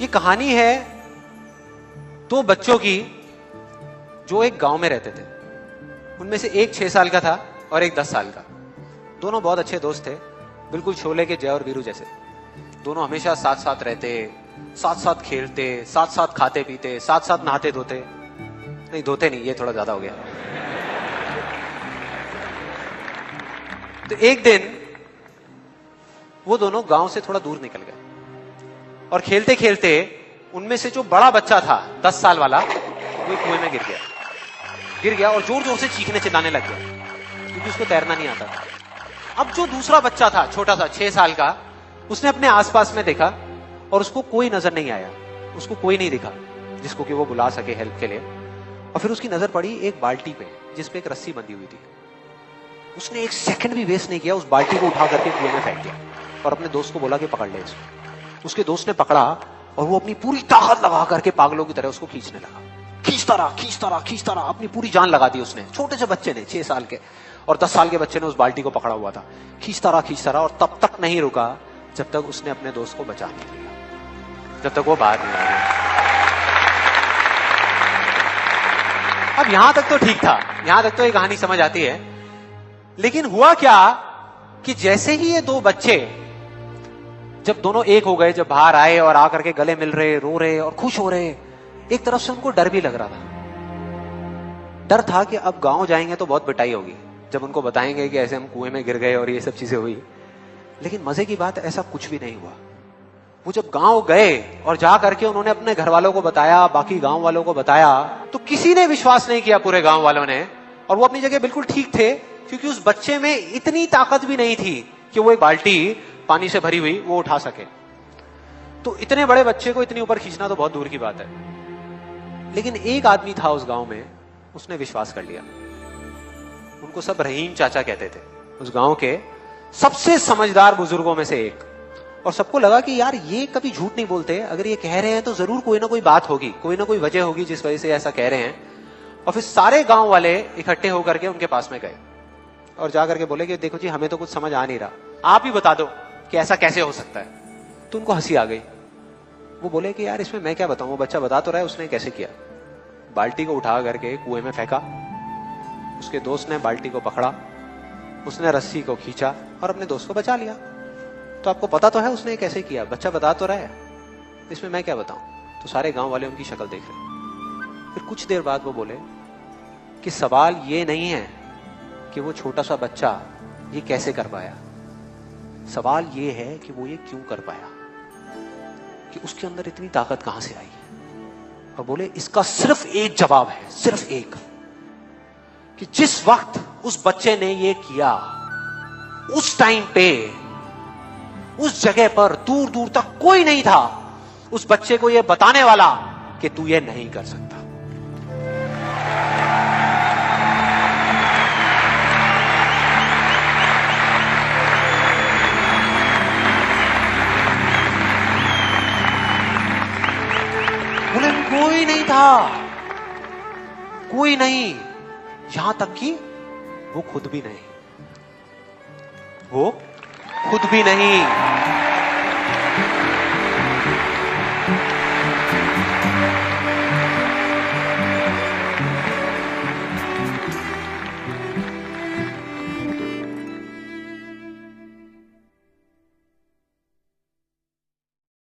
ये कहानी है दो बच्चों की जो एक गांव में रहते थे। उनमें से एक 6 साल का था और एक 10 साल का। दोनों बहुत अच्छे दोस्त थे, बिल्कुल शोले के जय और वीरू जैसे। दोनों हमेशा साथ साथ रहते, साथ साथ खेलते, साथ साथ खाते पीते, साथ साथ नहाते धोते। नहीं धोते नहीं, ये थोड़ा ज्यादा हो गया। तो एक दिन वो दोनों गांव से थोड़ा दूर निकल गए और खेलते खेलते उनमें से जो बड़ा बच्चा था 10 साल वाला, वो कुएं में गिर गया और जोर जोर से चीखने चिल्लाने लग गया क्योंकि उसको तैरना नहीं आता था। अब जो दूसरा बच्चा था छोटा सा 6 साल का, उसने अपने आसपास में देखा और उसको कोई नजर नहीं आया, उसको कोई नहीं दिखा जिसको कि वो बुला सके हेल्प के लिए। और फिर उसकी नजर पड़ी एक बाल्टी पे जिसपे एक रस्सी बंधी हुई थी। उसने एक सेकंड भी वेस्ट नहीं किया, उस बाल्टी को उठा करके कुएं में फेंक दिया और अपने दोस्त को बोला कि पकड़ ले इसको। उसके दोस्त ने पकड़ा और वो अपनी पूरी ताकत लगा करके पागलों की तरह उसको खींचने लगा। खींचता रहा, अपनी पूरी जान लगा दी उसने। छोटे से बच्चे ने, 6 साल के और 10 साल के बच्चे ने उस बाल्टी को पकड़ा हुआ था। खींचता रहा और तब तक नहीं रुका जब तक उसने अपने दोस्त को बचा नहीं लिया, जब तक वो बाहर नहीं आया। अब यहां तक तो ठीक था, यहां तक तो ये कहानी समझ आती है। लेकिन हुआ क्या कि जैसे ही ये दो बच्चे जब दोनों एक हो गए, जब बाहर आए और आकर के गले मिल रहे, रो रहे और खुश हो रहे, एक तरफ से उनको डर भी लग रहा था। डर था कि अब गांव जाएंगे तो बहुत पिटाई होगी जब उनको बताएंगे कि ऐसे हम कुएं में गिर गए और ये सब चीजें हुई। लेकिन मजे की बात, ऐसा कुछ भी नहीं हुआ। वो जब गांव गए और जा करके उन्होंने अपने घर वालों को बताया, बाकी गांव वालों को बताया, तो किसी ने विश्वास नहीं किया, पूरे गांव वालों ने। और वो अपनी जगह बिल्कुल ठीक थे क्योंकि उस बच्चे में इतनी ताकत भी नहीं थी कि वो एक बाल्टी पानी से भरी हुई वो उठा सके। तो इतने बड़े बच्चे को इतनी ऊपर खींचना तो बहुत दूर की बात है। लेकिन एक आदमी था उस गांव में, उसने विश्वास कर लिया। उनको सब रहीम चाचा कहते थे, उस गांव के सबसे समझदार बुजुर्गों में से एक। और सबको लगा कि यार ये कभी झूठ नहीं बोलते, अगर ये कह रहे हैं तो जरूर कोई ना कोई बात होगी, कोई ना कोई वजह होगी जिस वजह से ऐसा कह रहे हैं। और फिर सारे गांव वाले इकट्ठे होकर के उनके पास में गए और जाकर के बोले कि देखो जी, हमें तो कुछ समझ आ नहीं रहा, आप ही बता दो कि ऐसा कैसे हो सकता है। तो उनको हंसी आ गई। वो बोले कि यार इसमें मैं क्या बताऊं, वो बच्चा बता तो रहा है उसने कैसे किया। बाल्टी को उठा करके कुएं में फेंका, उसके दोस्त ने बाल्टी को पकड़ा, उसने रस्सी को खींचा और अपने दोस्त को बचा लिया। तो आपको पता तो है उसने कैसे किया, बच्चा बता तो रहा है, इसमें मैं क्या बताऊं। तो सारे गांव वाले उनकी शक्ल देख रहे। फिर कुछ देर बाद वो बोले कि सवाल ये नहीं है कि वो छोटा सा बच्चा ये कैसे कर पाया, सवाल ये है कि वो ये क्यों कर पाया, कि उसके अंदर इतनी ताकत कहां से आई। और बोले इसका सिर्फ एक जवाब है, सिर्फ एक, कि जिस वक्त उस बच्चे ने ये किया, उस टाइम पे उस जगह पर दूर दूर तक कोई नहीं था उस बच्चे को ये बताने वाला कि तू ये नहीं कर सकता। बोले कोई नहीं था, कोई नहीं, यहां तक कि वो खुद भी नहीं, वो खुद भी नहीं।